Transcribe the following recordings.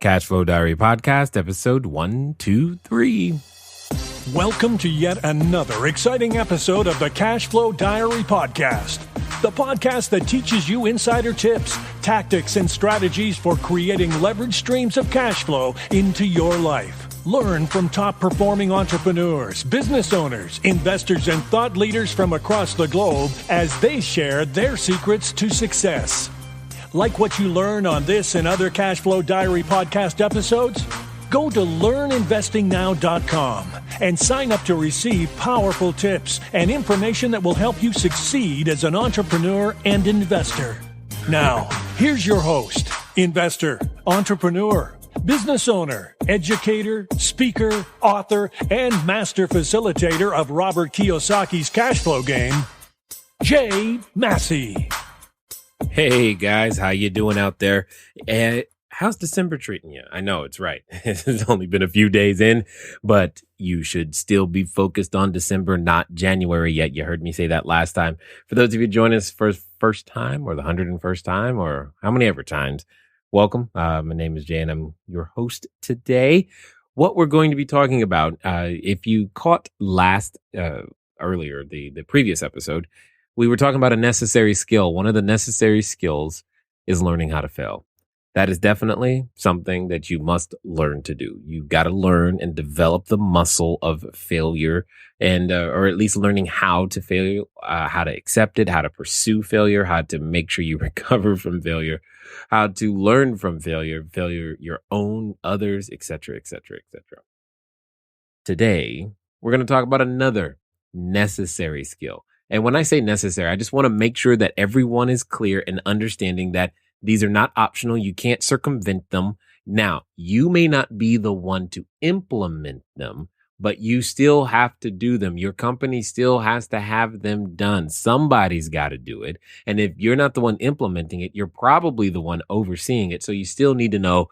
CashFlow Diary Podcast, episode 123. Welcome to yet another exciting episode of the CashFlow Diary Podcast, the podcast that teaches you insider tips, tactics, and strategies for creating leverage streams of cash flow into your life. Learn from top-performing entrepreneurs, business owners, investors, and thought leaders from across the globe as they share their secrets to success. Like what you learn on this and other CashFlow Diary podcast episodes? Go to learninvestingnow.com and sign up to receive powerful tips and information that will help you succeed as an entrepreneur and investor. Now, here's your host, investor, entrepreneur, business owner, educator, speaker, author, and master facilitator of Robert Kiyosaki's cash flow game, Jay Massey. Hey guys, how you doing out there? How's December treating you? I know it's right. It's only been a few days in, but you should still be focused on December, not January yet. You heard me say that last time. For those of you joining us for the first time or the 101st time or how many ever times, welcome. My name is Jay and I'm your host today. What we're going to be talking about, if you caught earlier, the previous episode, we were talking about a necessary skill. One of the necessary skills is learning how to fail. That is definitely something that you must learn to do. You've got to learn and develop the muscle of failure and, or at least learning how to fail, how to accept it, how to pursue failure, how to make sure you recover from failure, how to learn from failure, your own, others, etc., etc., etc. Today, we're going to talk about another necessary skill. And when I say necessary, I just want to make sure that everyone is clear in understanding that these are not optional. You can't circumvent them. Now, you may not be the one to implement them, but you still have to do them. Your company still has to have them done. Somebody's got to do it. And if you're not the one implementing it, you're probably the one overseeing it. So you still need to know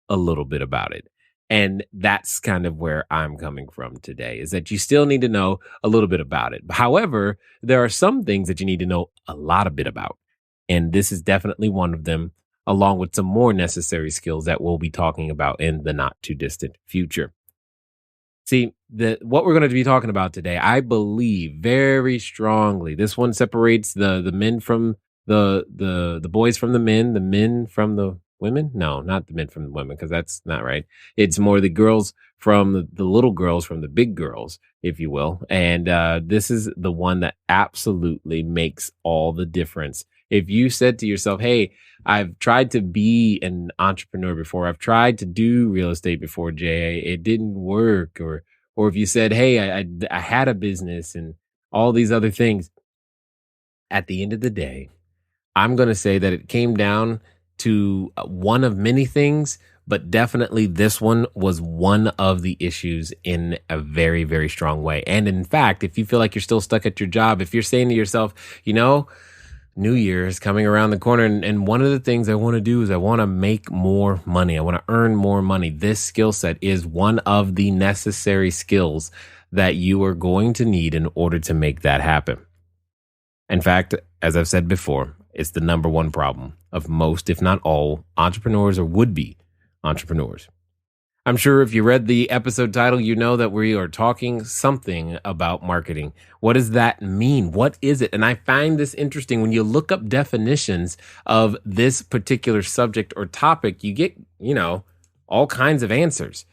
a little bit about it. And that's kind of where I'm coming from today, is that you still need to know a little bit about it. However, there are some things that you need to know a lot of bit about. And this is definitely one of them, along with some more necessary skills that we'll be talking about in the not too distant future. See, what we're going to be talking about today, I believe very strongly, this one separates the men from the boys from the men from the women? No, not the men from the women, because that's not right. It's more the girls from the little girls from the big girls, if you will. And this is the one that absolutely makes all the difference. If you said to yourself, hey, I've tried to be an entrepreneur before, I've tried to do real estate before, Jay, it didn't work. Or if you said, hey, I had a business and all these other things, at the end of the day, I'm going to say that it came down to one of many things, but definitely this one was one of the issues in a very, very strong way. And in fact, if you feel like you're still stuck at your job, if you're saying to yourself, New Year is coming around the corner, and one of the things I want to do is I want to make more money. I want to earn more money. This skill set is one of the necessary skills that you are going to need in order to make that happen. In fact, as I've said before, it's the number one problem of most, if not all, entrepreneurs or would-be entrepreneurs. I'm sure if you read the episode title, you know that we are talking something about marketing. What does that mean? What is it? And I find this interesting. When you look up definitions of this particular subject or topic, you get, all kinds of answers.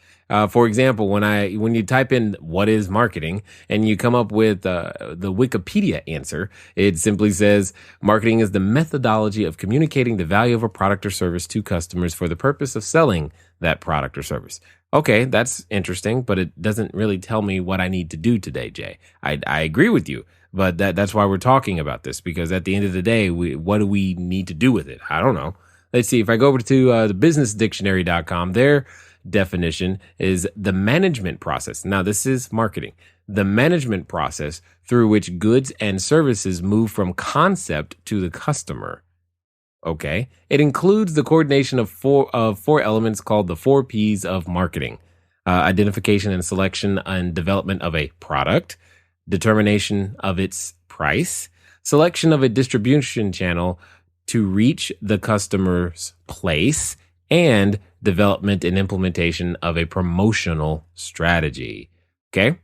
For example, when you type in what is marketing and you come up with the Wikipedia answer, it simply says marketing is the methodology of communicating the value of a product or service to customers for the purpose of selling that product or service. Okay, that's interesting, but it doesn't really tell me what I need to do today, Jay. I agree with you, but that's why we're talking about this, because at the end of the day, what do we need to do with it? I don't know. Let's see. If I go over to the businessdictionary.com, their definition is the management process. Now, this is marketing. The management process through which goods and services move from concept to the customer. Okay. It includes the coordination of four elements called the 4 Ps of marketing. Identification and selection and development of a product, determination of its price, selection of a distribution channel to reach the customer's place, and development and implementation of a promotional strategy. Okay,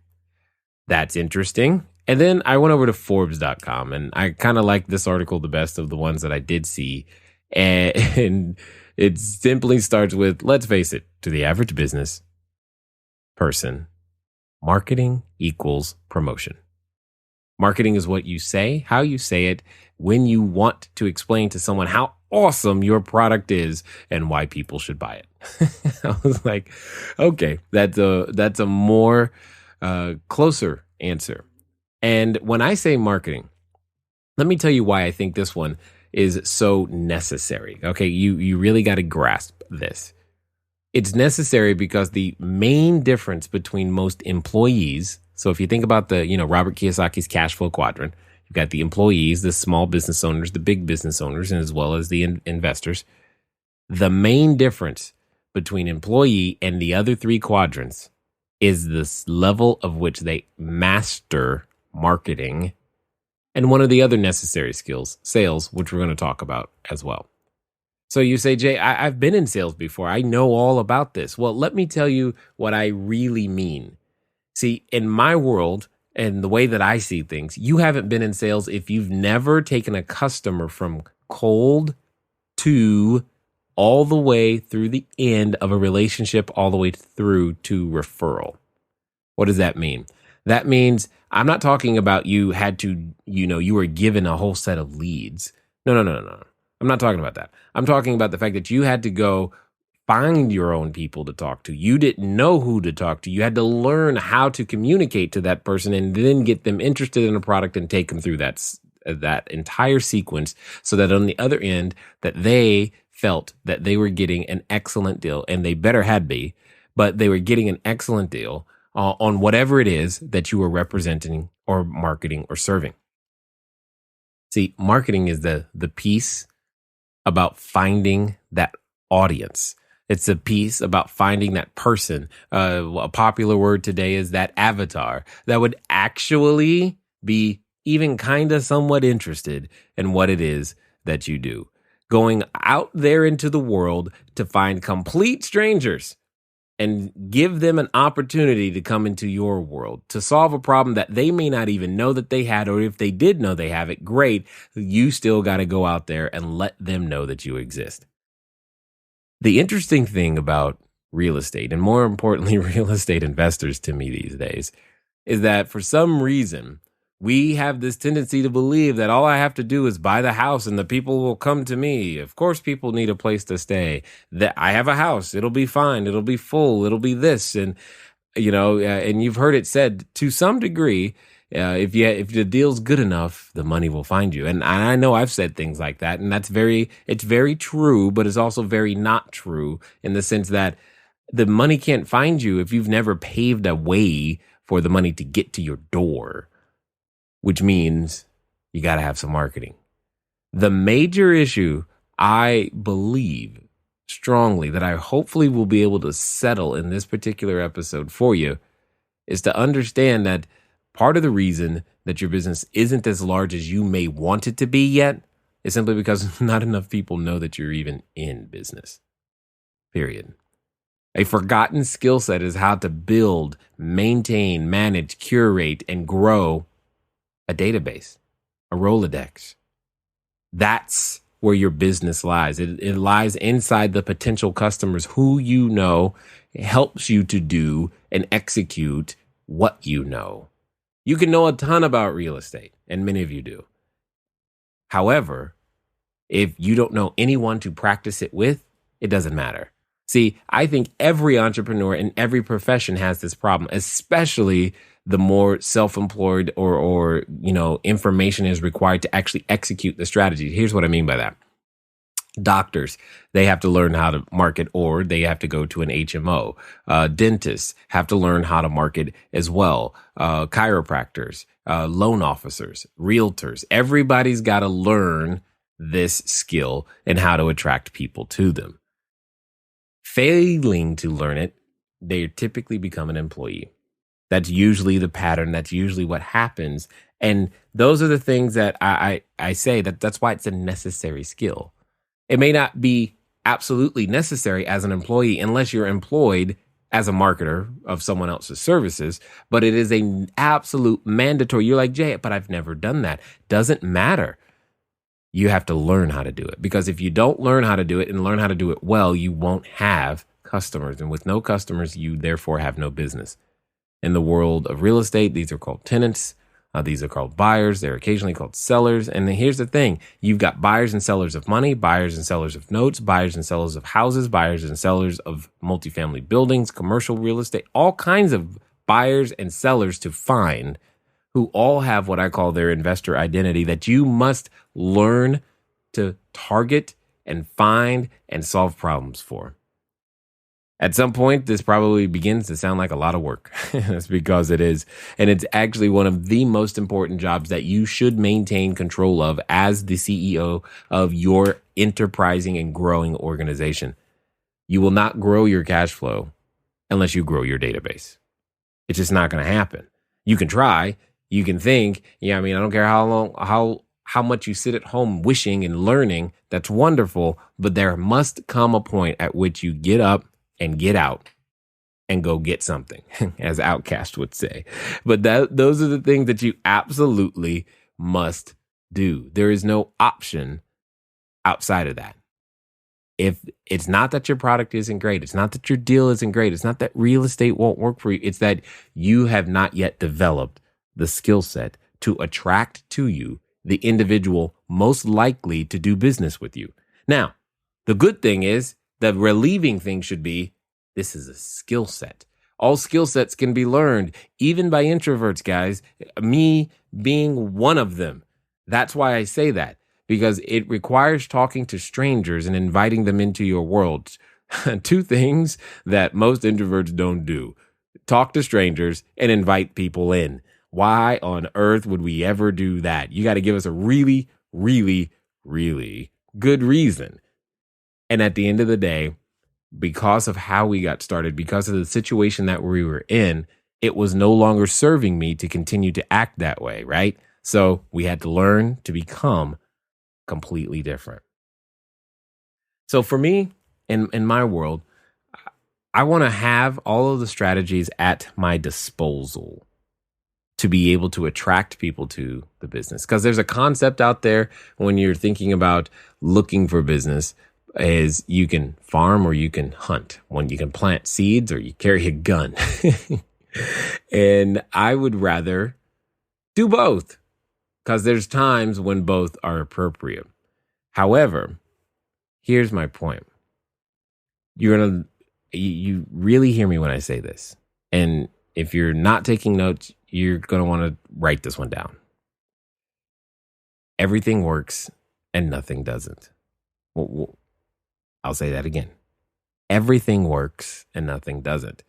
that's interesting. And then I went over to Forbes.com, and I kind of like this article the best of the ones that I did see. And it simply starts with, let's face it, to the average business person, marketing equals promotion. Marketing is what you say, how you say it, when you want to explain to someone how awesome your product is and why people should buy it. I was like, okay, that's a more closer answer. And when I say marketing, let me tell you why I think this one is so necessary. Okay, you really got to grasp this. It's necessary because the main difference between most employees, so if you think about the, Robert Kiyosaki's cash flow quadrant, you've got the employees, the small business owners, the big business owners, and as well as the investors. The main difference between employee and the other three quadrants is this level of which they master marketing and one of the other necessary skills, sales, which we're going to talk about as well. So you say, Jay, I've been in sales before. I know all about this. Well, let me tell you what I really mean. See, in my world and the way that I see things, you haven't been in sales if you've never taken a customer from cold to all the way through the end of a relationship, all the way through to referral. What does that mean? That means I'm not talking about you had to, you were given a whole set of leads. No. I'm not talking about that. I'm talking about the fact that you had to go find your own people to talk to. You didn't know who to talk to. You had to learn how to communicate to that person and then get them interested in a product and take them through that entire sequence so that on the other end that they felt that they were getting an excellent deal, and they better had be, but they were getting an excellent deal on whatever it is that you were representing or marketing or serving. See, marketing is the piece about finding that audience. It's a piece about finding that person. A popular word today is that avatar that would actually be even kind of somewhat interested in what it is that you do. Going out there into the world to find complete strangers and give them an opportunity to come into your world to solve a problem that they may not even know that they had, or if they did know they have it, great. You still got to go out there and let them know that you exist. The interesting thing about real estate, and more importantly, real estate investors to me these days, is that for some reason, we have this tendency to believe that all I have to do is buy the house and the people will come to me. Of course, people need a place to stay. That I have a house. It'll be fine. It'll be full. It'll be this. And, and you've heard it said to some degree, if the deal's good enough, the money will find you. And I know I've said things like that, and it's very true, but it's also very not true in the sense that the money can't find you if you've never paved a way for the money to get to your door, which means you got to have some marketing. The major issue, I believe strongly that I hopefully will be able to settle in this particular episode for you, is to understand that part of the reason that your business isn't as large as you may want it to be yet is simply because not enough people know that you're even in business. Period. A forgotten skill set is how to build, maintain, manage, curate, and grow a database, a Rolodex. That's where your business lies. It lies inside the potential customers who you know. It helps you to do and execute what you know. You can know a ton about real estate, and many of you do. However, if you don't know anyone to practice it with, it doesn't matter. See, I think every entrepreneur in every profession has this problem, especially the more self-employed or information is required to actually execute the strategy. Here's what I mean by that. Doctors, they have to learn how to market, or they have to go to an HMO. Dentists have to learn how to market as well. Chiropractors, loan officers, realtors, everybody's got to learn this skill and how to attract people to them. Failing to learn it, they typically become an employee. That's usually the pattern. That's usually what happens. And those are the things that I say that's why it's a necessary skill. It may not be absolutely necessary as an employee unless you're employed as a marketer of someone else's services, but it is an absolute mandatory. You're like, Jay, but I've never done that. Doesn't matter. You have to learn how to do it, because if you don't learn how to do it and learn how to do it well, you won't have customers. And with no customers, you therefore have no business. In the world of real estate, these are called tenants. These are called buyers. They're occasionally called sellers. And then here's the thing. You've got buyers and sellers of money, buyers and sellers of notes, buyers and sellers of houses, buyers and sellers of multifamily buildings, commercial real estate, all kinds of buyers and sellers to find, who all have what I call their investor identity that you must learn to target and find and solve problems for. At some point, this probably begins to sound like a lot of work. That's because it is. And it's actually one of the most important jobs that you should maintain control of as the CEO of your enterprising and growing organization. You will not grow your cash flow unless you grow your database. It's just not going to happen. You can try. You can think, I don't care how much you sit at home wishing and learning. That's wonderful. But there must come a point at which you get up and get out and go get something, as Outcast would say. But those are the things that you absolutely must do. There is no option outside of that. If it's not that your product isn't great, it's not that your deal isn't great, it's not that real estate won't work for you, it's that you have not yet developed the skill set to attract to you the individual most likely to do business with you. Now, the good thing is, the relieving thing should be, this is a skill set. All skill sets can be learned, even by introverts, guys. Me being one of them. That's why I say that, because it requires talking to strangers and inviting them into your world. Two things that most introverts don't do: talk to strangers and invite people in. Why on earth would we ever do that? You got to give us a really, really, really good reason. And at the end of the day, because of how we got started, because of the situation that we were in, it was no longer serving me to continue to act that way, right? So we had to learn to become completely different. So for me, in my world, I want to have all of the strategies at my disposal to be able to attract people to the business. Because there's a concept out there when you're thinking about looking for business, is you can farm or you can hunt. When you can plant seeds or you carry a gun. And I would rather do both, because there's times when both are appropriate. However, here's my point. You really hear me when I say this. And if you're not taking notes, you're going to want to write this one down. Everything works and nothing doesn't. Well, I'll say that again. Everything works and nothing doesn't.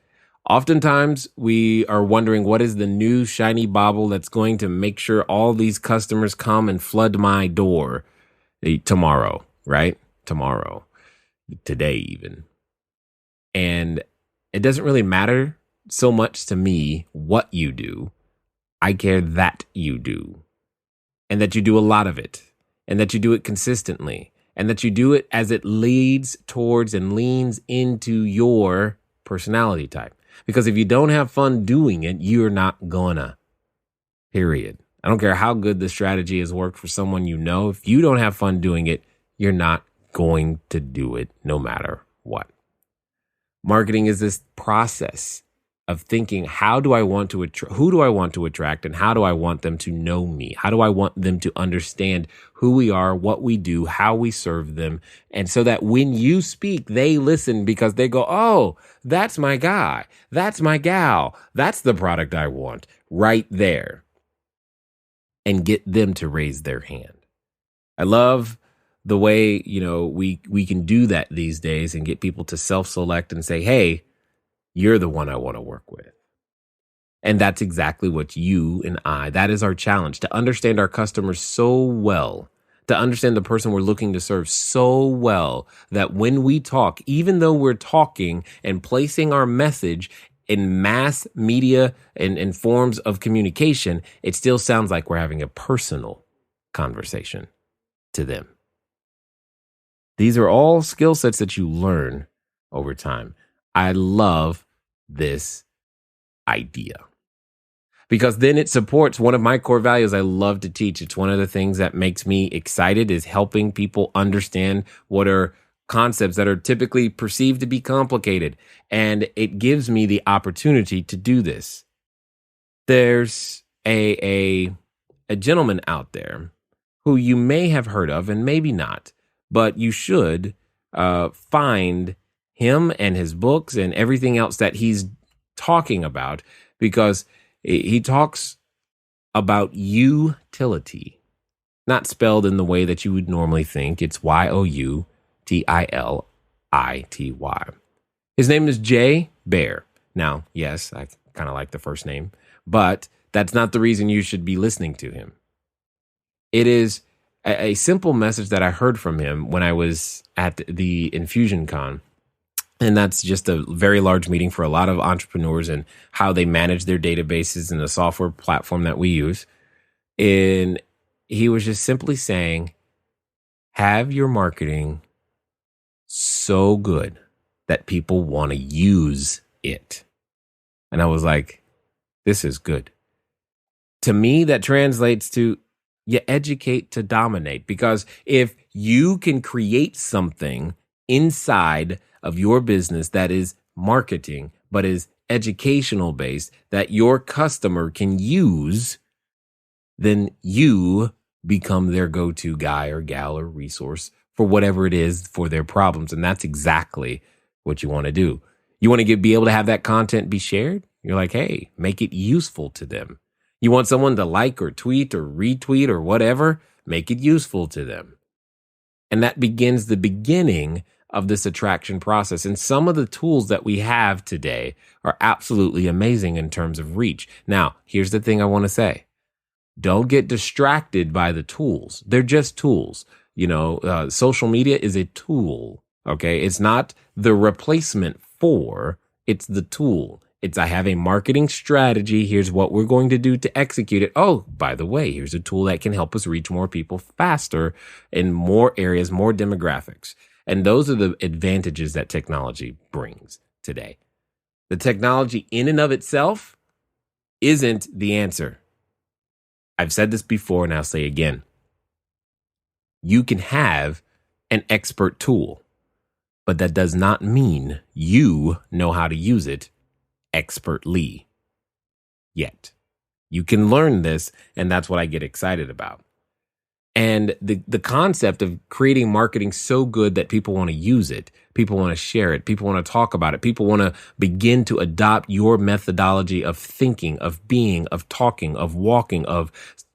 Oftentimes, we are wondering, what is the new shiny bauble that's going to make sure all these customers come and flood my door tomorrow, right? Tomorrow, today even. And it doesn't really matter so much to me what you do. I care that you do, and that you do a lot of it, and that you do it consistently, and that you do it as it leads towards and leans into your personality type. Because if you don't have fun doing it, you're not gonna. Period. I don't care how good the strategy has worked for someone you know. If you don't have fun doing it, you're not going to do it no matter what. Marketing is this process of thinking, who do I want to attract, and how do I want them to know me? How do I want them to understand who we are, what we do, how we serve them? And so that when you speak, they listen, because they go, oh, that's my guy. That's my gal. That's the product I want right there. And get them to raise their hand. I love the way, we can do that these days and get people to self-select and say, hey, you're the one I want to work with. And that's exactly what that is our challenge, to understand our customers so well, to understand the person we're looking to serve so well, that when we talk, even though we're talking and placing our message in mass media and forms of communication, it still sounds like we're having a personal conversation to them. These are all skill sets that you learn over time. I love this idea because then it supports one of my core values I love to teach. It's one of the things that makes me excited is helping people understand what are concepts that are typically perceived to be complicated. And it gives me the opportunity to do this. There's a gentleman out there who you may have heard of and maybe not, but you should find him and his books and everything else that he's talking about, because he talks about utility, not spelled in the way that you would normally think. It's Youtility. His name is Jay Baer. Now, yes, I kind of like the first name, but that's not the reason you should be listening to him. It is a simple message that I heard from him when I was at the Infusion Con. And that's just a very large meeting for a lot of entrepreneurs and how they manage their databases and the software platform that we use. And he was just simply saying, have your marketing so good that people want to use it. And I was like, this is good. To me, that translates to you educate to dominate, because if you can create something inside of your business that is marketing, but is educational based, that your customer can use, then you become their go-to guy or gal or resource for whatever it is for their problems. And that's exactly what you want to do. You want to be able to have that content be shared. You're like, hey, make it useful to them. You want someone to like or tweet or retweet or whatever, make it useful to them. And that begins the beginning of this attraction process. And some of the tools that we have today are absolutely amazing in terms of reach. Now, here's the thing I want to say. Don't get distracted by the tools. They're just tools. Social media is a tool. Okay. It's not the replacement for, it's the tool. I have a marketing strategy. Here's what we're going to do to execute it. Oh, by the way, here's a tool that can help us reach more people faster in more areas, more demographics. And those are the advantages that technology brings today. The technology in and of itself isn't the answer. I've said this before and I'll say again. You can have an expert tool, but that does not mean you know how to use it expertly yet. You can learn this, and that's what I get excited about. And the concept of creating marketing so good that people want to use it, people want to share it, people want to talk about it, people want to begin to adopt your methodology of thinking, of being, of talking, of walking, of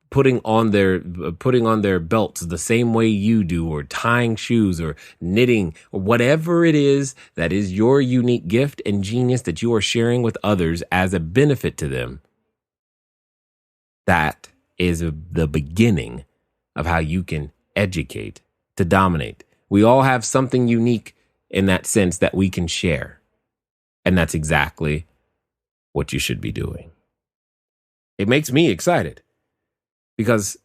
putting on their belts the same way you do, or tying shoes or knitting or whatever it is that is your unique gift and genius that you are sharing with others as a benefit to them. That is the beginning of how you can educate to dominate. We all have something unique in that sense that we can share. And that's exactly what you should be doing. It makes me excited because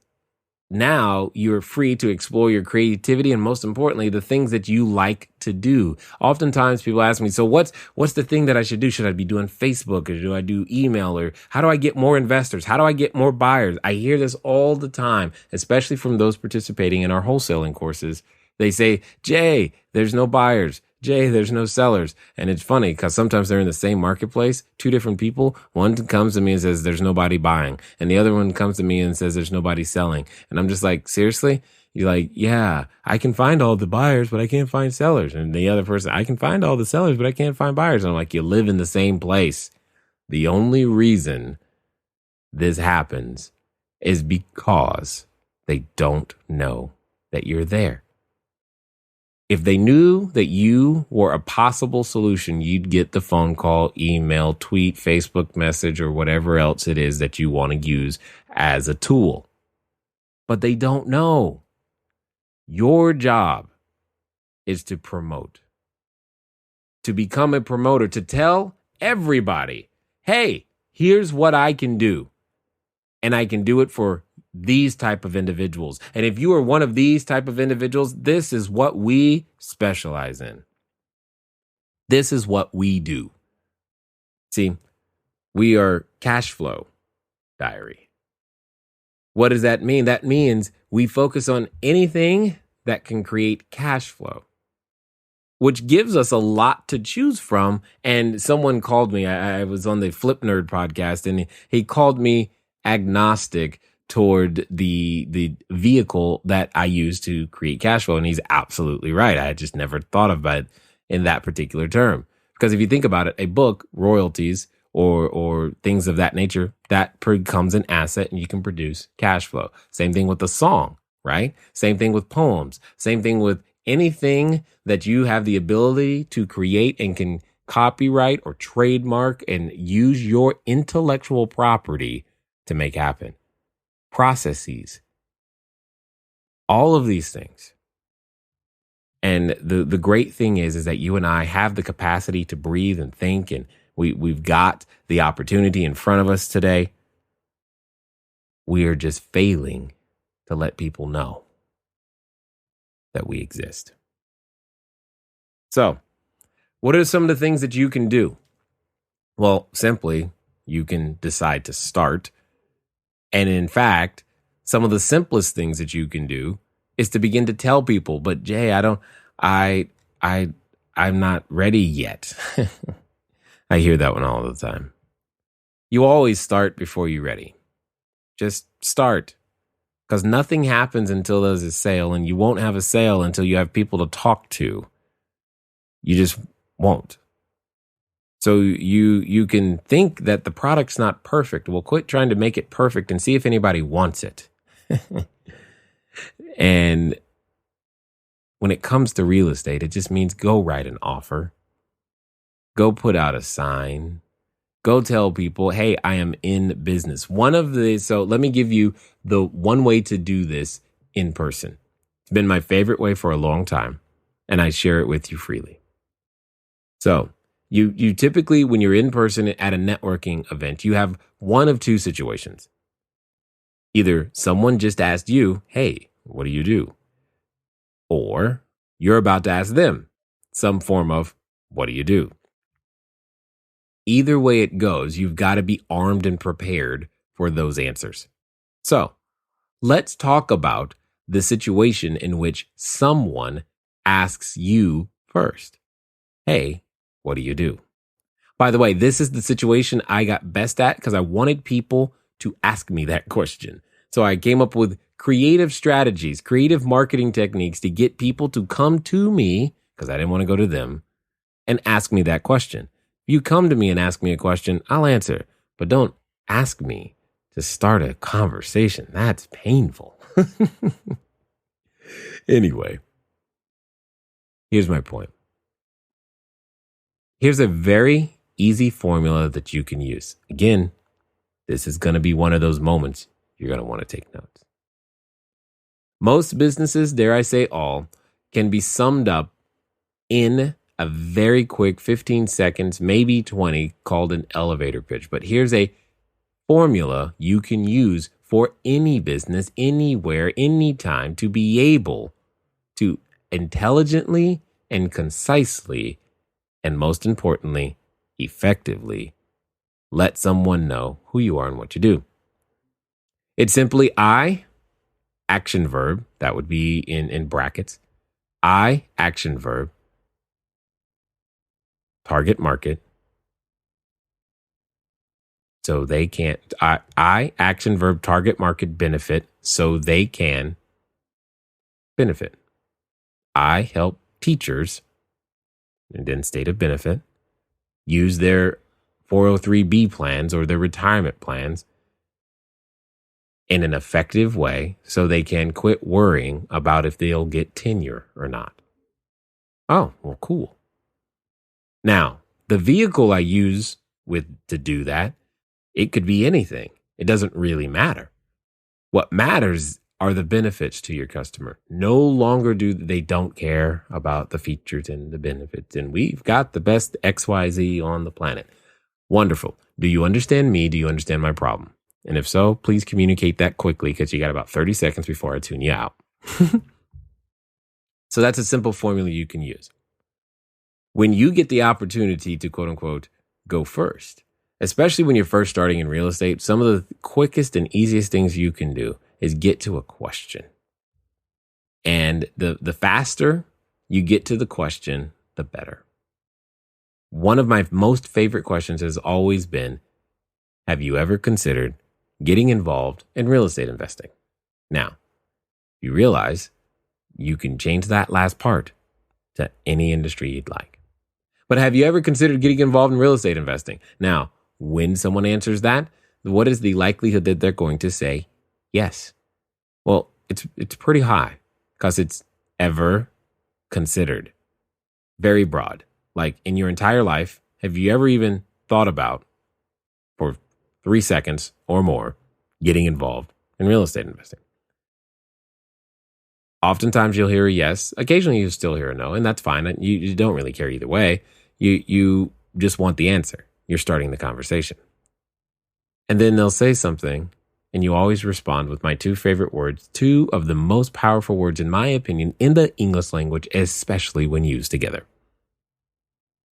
now you're free to explore your creativity and, most importantly, the things that you like to do. Oftentimes people ask me, so what's the thing that I should do? Should I be doing Facebook, or do I do email, or how do I get more investors? How do I get more buyers? I hear this all the time, especially from those participating in our wholesaling courses. They say, Jay, there's no buyers. Jay, there's no sellers. And it's funny because sometimes they're in the same marketplace, two different people. One comes to me and says, there's nobody buying. And the other one comes to me and says, there's nobody selling. And I'm just like, seriously? You're like, yeah, I can find all the buyers, but I can't find sellers. And the other person, I can find all the sellers, but I can't find buyers. And I'm like, you live in the same place. The only reason this happens is because they don't know that you're there. If they knew that you were a possible solution, you'd get the phone call, email, tweet, Facebook message, or whatever else it is that you want to use as a tool. But they don't know. Your job is to promote, to become a promoter, to tell everybody, hey, here's what I can do. And I can do it for these type of individuals. And if you are one of these type of individuals, this is what we specialize in. This is what we do. See, we are cash flow diary. What does that mean? That means we focus on anything that can create cash flow, which gives us a lot to choose from. And someone called me, I was on the Flip Nerd podcast, and he called me agnostic toward the vehicle that I use to create cash flow. And he's absolutely right. I just never thought about it in that particular term. Because if you think about it, a book, royalties, or things of that nature, that becomes an asset and you can produce cash flow. Same thing with the song, right? Same thing with poems. Same thing with anything that you have the ability to create and can copyright or trademark and use your intellectual property to make happen. Processes. All of these things. And the great thing is that you and I have the capacity to breathe and think, and we've got the opportunity in front of us today. We are just failing to let people know that we exist. So, what are some of the things that you can do? Well, simply, you can decide to start. And in fact, some of the simplest things that you can do is to begin to tell people, but Jay, I'm not ready yet. I hear that one all the time. You always start before you're ready. Just start. Because nothing happens until there's a sale, and you won't have a sale until you have people to talk to. You just won't. So you can think that the product's not perfect. Well, quit trying to make it perfect and see if anybody wants it. And when it comes to real estate, it just means go write an offer. Go put out a sign. Go tell people, hey, I am in business. So let me give you the one way to do this in person. It's been my favorite way for a long time, and I share it with you freely. So you typically, when you're in person at a networking event, you have one of two situations. Either someone just asked you, hey, what do you do? Or you're about to ask them some form of, what do you do? Either way it goes, you've got to be armed and prepared for those answers. So let's talk about the situation in which someone asks you first, hey, what do you do? By the way, this is the situation I got best at because I wanted people to ask me that question. So I came up with creative strategies, creative marketing techniques to get people to come to me, because I didn't want to go to them, and ask me that question. If you come to me and ask me a question, I'll answer. But don't ask me to start a conversation. That's painful. Anyway, here's my point. Here's a very easy formula that you can use. Again, this is going to be one of those moments you're going to want to take notes. Most businesses, dare I say all, can be summed up in a very quick 15 seconds, maybe 20, called an elevator pitch. But here's a formula you can use for any business, anywhere, anytime, to be able to intelligently and concisely, and most importantly, effectively, let someone know who you are and what you do. It's simply I, action verb, that would be in brackets, I, action verb, target market, so they can't, I, action verb, target market, benefit, so they can benefit. I help teachers, and then state of benefit, use their 403B plans or their retirement plans in an effective way so they can quit worrying about if they'll get tenure or not. Oh, well, cool. Now, the vehicle I use to do that, it could be anything. It doesn't really matter. What matters are the benefits to your customer. No longer they don't care about the features and the benefits. And we've got the best XYZ on the planet. Wonderful. Do you understand me? Do you understand my problem? And if so, please communicate that quickly because you got about 30 seconds before I tune you out. So that's a simple formula you can use. When you get the opportunity to quote unquote go first, especially when you're first starting in real estate, some of the quickest and easiest things you can do is get to a question. And the faster you get to the question, the better. One of my most favorite questions has always been, have you ever considered getting involved in real estate investing? Now, you realize you can change that last part to any industry you'd like. But have you ever considered getting involved in real estate investing? Now, when someone answers that, what is the likelihood that they're going to say yes? Well, it's pretty high because it's ever considered. Very broad. Like in your entire life, have you ever even thought about, for 3 seconds or more, getting involved in real estate investing? Oftentimes you'll hear a yes. Occasionally you'll still hear a no, and that's fine. You don't really care either way. You just want the answer. You're starting the conversation. And then they'll say something, and you always respond with my two favorite words, two of the most powerful words, in my opinion, in the English language, especially when used together.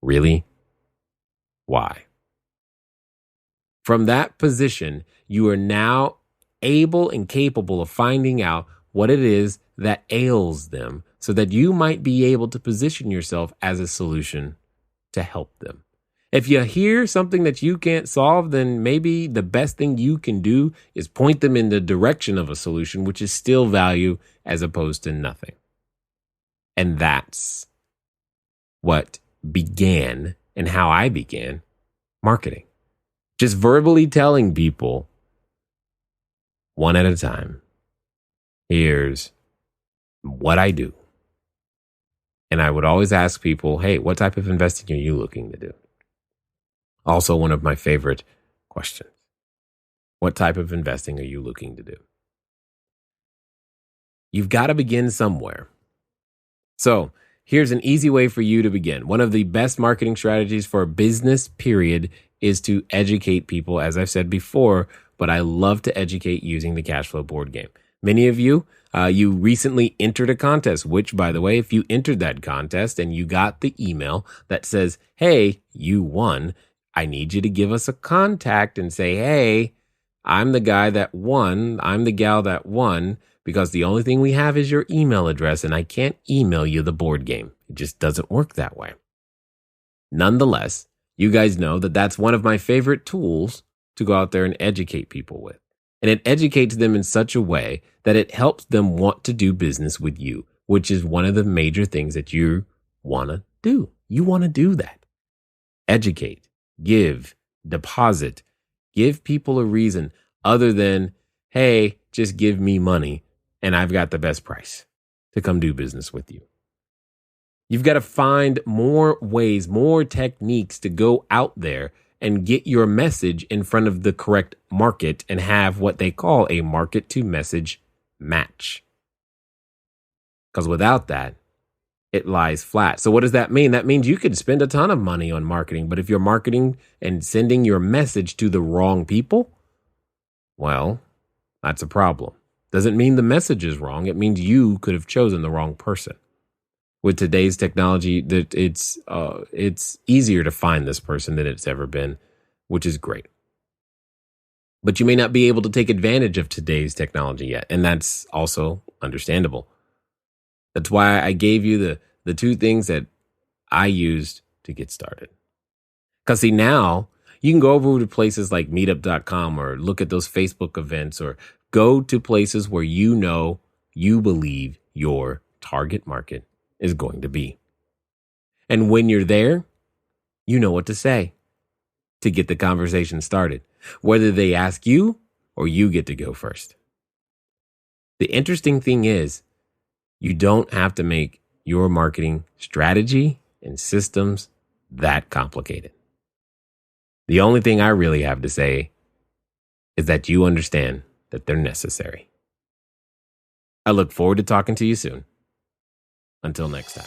Really? Why? From that position, you are now able and capable of finding out what it is that ails them so that you might be able to position yourself as a solution to help them. If you hear something that you can't solve, then maybe the best thing you can do is point them in the direction of a solution, which is still value as opposed to nothing. And that's what began and how I began marketing. Just verbally telling people one at a time, here's what I do. And I would always ask people, hey, what type of investing are you looking to do? Also, one of my favorite questions. What type of investing are you looking to do? You've got to begin somewhere. So here's an easy way for you to begin. One of the best marketing strategies for a business, period, is to educate people, as I've said before, but I love to educate using the Cashflow board game. Many of you, you recently entered a contest, which, by the way, if you entered that contest and you got the email that says, hey, you won, I need you to give us a contact and say, hey, I'm the guy that won. I'm the gal that won, because the only thing we have is your email address and I can't email you the board game. It just doesn't work that way. Nonetheless, you guys know that that's one of my favorite tools to go out there and educate people with. And it educates them in such a way that it helps them want to do business with you, which is one of the major things that you want to do. You want to do that. Educate, give, deposit, give people a reason other than, hey, just give me money and I've got the best price to come do business with you. You've got to find more ways, more techniques to go out there and get your message in front of the correct market and have what they call a market to message match. Because without that, it lies flat. So what does that mean? That means you could spend a ton of money on marketing, but if you're marketing and sending your message to the wrong people, well, that's a problem. Doesn't mean the message is wrong. It means you could have chosen the wrong person. With today's technology, that it's easier to find this person than it's ever been, which is great. But you may not be able to take advantage of today's technology yet, and that's also understandable. That's why I gave you the two things that I used to get started. Because see, now you can go over to places like meetup.com or look at those Facebook events or go to places where you know you believe your target market is going to be. And when you're there, you know what to say to get the conversation started, whether they ask you or you get to go first. The interesting thing is, you don't have to make your marketing strategy and systems that complicated. The only thing I really have to say is that you understand that they're necessary. I look forward to talking to you soon. Until next time.